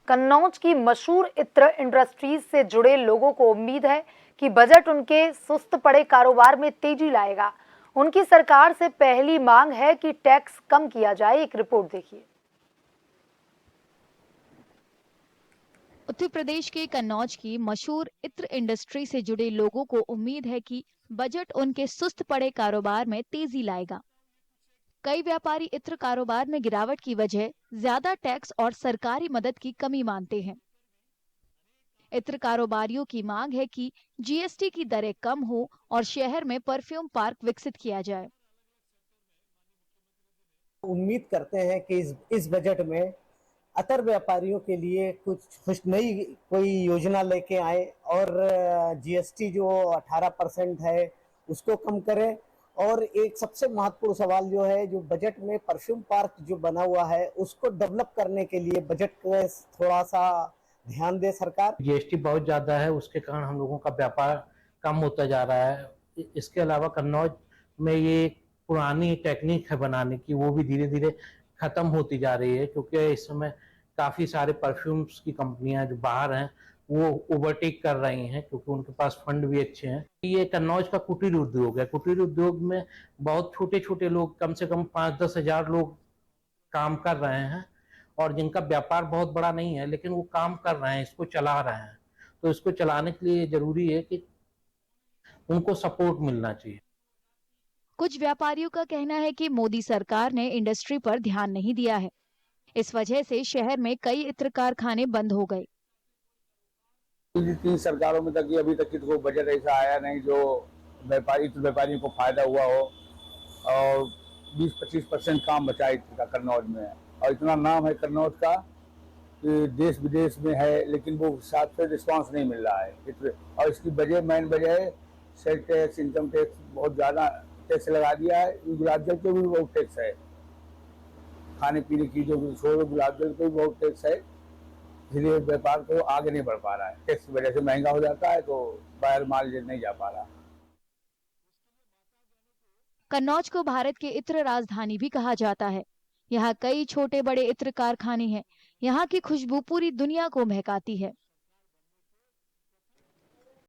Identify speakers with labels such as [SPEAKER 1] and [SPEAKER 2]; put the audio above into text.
[SPEAKER 1] कन्नौज की मशहूर इत्र इंडस्ट्रीज से जुड़े लोगों को उम्मीद है कि बजट उनके सुस्त पड़े कारोबार में तेजी लाएगा। उनकी सरकार से पहली मांग है कि टैक्स कम किया जाए। एक रिपोर्ट देखिए।
[SPEAKER 2] उत्तर प्रदेश के कन्नौज की मशहूर इत्र इंडस्ट्री से जुड़े लोगों को उम्मीद है कि बजट उनके सुस्त पड़े कारोबार में तेजी लाएगा। कई व्यापारी इत्र कारोबार में गिरावट की वजह ज्यादा टैक्स और सरकारी मदद की कमी मानते हैं। इत्र कारोबारियों की मांग है कि जीएसटी की दरें कम हो और शहर में परफ्यूम पार्क विकसित किया जाए।
[SPEAKER 3] उम्मीद करते हैं कि इस बजट में अतर व्यापारियों के लिए कुछ नई कोई योजना लेके आए और जीएसटी जो 18% है उसको कम करें। और एक सबसे महत्वपूर्ण सवाल जो है, जो बजट में परफ्यूम पार्क जो बना हुआ है उसको डेवलप करने के लिए बजट में थोड़ा सा ध्यान दे सरकार।
[SPEAKER 4] जीएसटी बहुत ज्यादा है, उसके कारण हम लोगों का व्यापार कम होता जा रहा है। इसके अलावा कन्नौज में ये पुरानी टेक्निक है बनाने की, वो भी धीरे धीरे खत्म होती जा रही है, क्योंकि इस समय काफी सारे परफ्यूम्स की कंपनियां जो बाहर हैं वो ओवरटेक कर रही हैं, क्योंकि उनके पास फंड भी अच्छे हैं। ये कन्नौज का कुटीर उद्योग है। कुटीर उद्योग में बहुत छोटे छोटे लोग, कम से कम 5-10 हजार लोग काम कर रहे हैं, और जिनका व्यापार बहुत बड़ा नहीं है लेकिन वो काम कर रहे हैं, इसको चला रहे हैं। तो इसको चलाने के लिए जरूरी है कि उनको सपोर्ट मिलना चाहिए।
[SPEAKER 2] कुछ व्यापारियों का कहना है कि मोदी सरकार ने इंडस्ट्री पर ध्यान नहीं दिया है। इस वजह से शहर में कई इत्र कारखाने बंद हो गए।
[SPEAKER 5] तीन सरकारों में तक अभी तक कोई बजट ऐसा आया नहीं जो व्यापारियों को फायदा हुआ हो, और 20-25% काम बचा है कन्नौज में। और इतना नाम है कन्नौज का कि देश विदेश में है, लेकिन वो साथ से रिस्पांस नहीं मिल रहा है। और इसकी मेन वजह है सेल टैक्स, इनकम टैक्स, बहुत ज़्यादा टैक्स लगा दिया है। गुलाब जल पे भी बहुत टैक्स है, खाने पीने की जो छोड़ो, गुलाब जल पे भी बहुत टैक्स है। इसलिए व्यापार को आगे नहीं बढ़ पा रहा है। टैक्स की वजह से महंगा हो जाता है, तो बाहर माल नहीं जा पा रहा।
[SPEAKER 2] कन्नौज को भारत की इत्र राजधानी भी कहा जाता है। यहाँ कई छोटे बड़े इत्र कारखाने हैं। यहाँ की खुशबू पूरी दुनिया को महकाती है।